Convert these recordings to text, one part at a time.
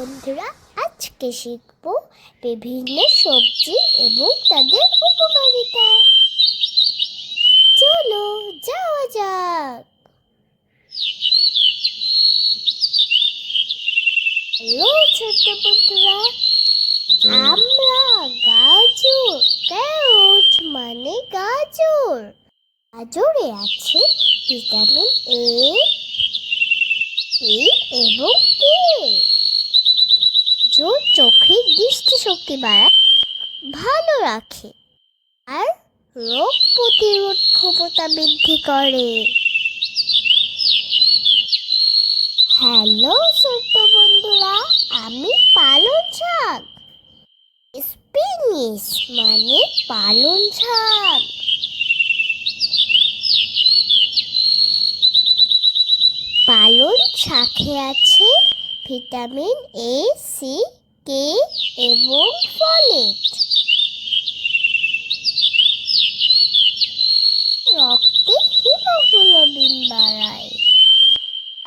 বন্ধুরা, আজকে শিখব বিভিন্ন সবজি এবং তাদের উপকারিতা। চলো যাওয়া যাক। হ্যালো ছোট্ট বন্ধুরা, আমরা গাজর, ক্যারট মানে গাজর। গাজরে আছে ভিটামিন এ, সি এবং কে, যা চোখের দৃষ্টিশক্তি বাড়ায়, ভালো রাখে আর রোগ প্রতিরোধ ক্ষমতা বৃদ্ধি করে। হ্যালো ছোট্ট বন্ধুরা, আমি পালং শাক, স্পিনিশ মানে পালং শাক। পালং শাকে আছে ভিটামিন এ, সি, কে এবং ফলেট। রক্তে হিমোগ্লোবিন বাড়ায়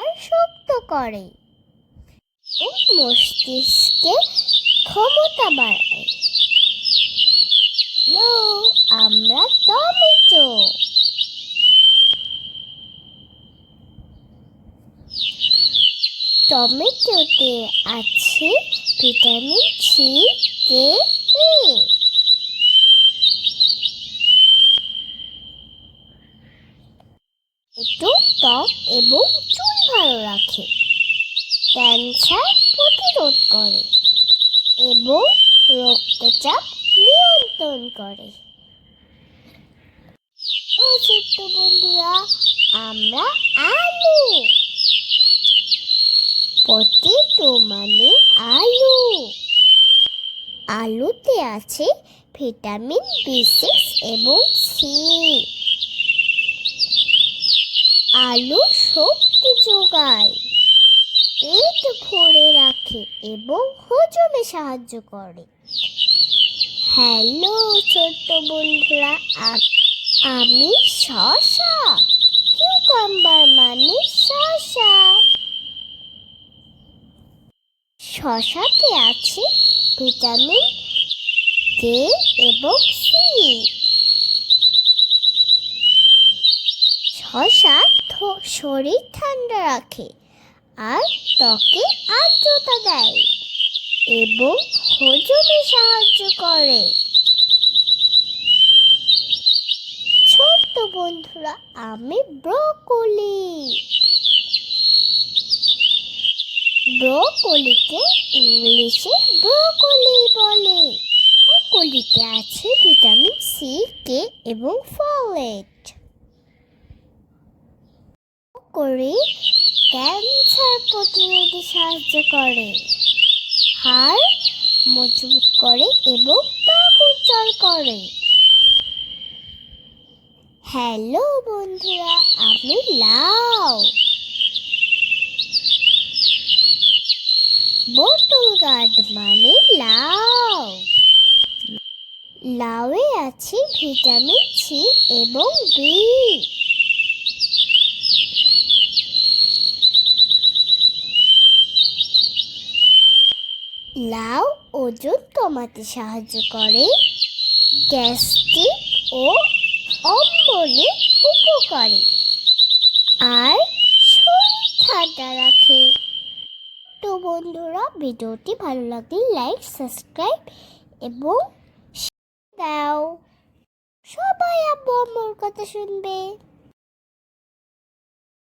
আর শক্ত করে ও মস্তিষ্কের ক্ষমতা বাড়ায়। আমরা টমেটোতে আছে ভিটামিন সি, কে, এ। একটু ত্বক এবং চুল ভালো রাখে, ক্যান্সার প্রতিরোধ করে এবং রক্তচাপ নিয়ন্ত্রণ করে। ও ছোট্ট বন্ধুরা, আমরা আলু, পটেটো মানে আলু। আলুতে আছে ভিটামিন বি6 এবং সি। আলু শক্তি যোগায়, পেট ভরে রাখে এবং হজমে সাহায্য করে। হ্যালো ছোট্ট বন্ধুরা, আমি শসা, কিউকাম্বার মানে শসা। শসাতে আছে ভিটামিন কে এবং সি। শসা শরীর ঠান্ডা রাখে আর ত্বকে আর্দ্রতা দেয় এবং হজমে সাহায্য করে। ছোট্ট বন্ধুরা, আমি ব্রোকলিকে ইংলিশে ব্রোকলি বলে। ব্রোকলিতে আছে ভিটামিন সি, কে এবং ফলেট। ব্রোকলি ক্যান্সার প্রতিরোধে সাহায্য করে, হাড় মজবুত করে এবং ত্বক উজ্জ্বল করে। হ্যালো বন্ধুরা, আমি লাউ, বটল গার্ড মানে লাউ। লাউয়ে আছে ভিটামিন সি এবং বি। লাউ ওজন কমাতে সাহায্য করে, গ্যাস্ট্রিক ও অম্বলে উপকারী আর শরীর ঠান্ডা রাখে। তো বন্ধুরা, ভিডিওটি ভালো লাগলে লাইক, সাবস্ক্রাইব এবং দাও। সবাই আব্বু আম্মুর কথা শুনবে।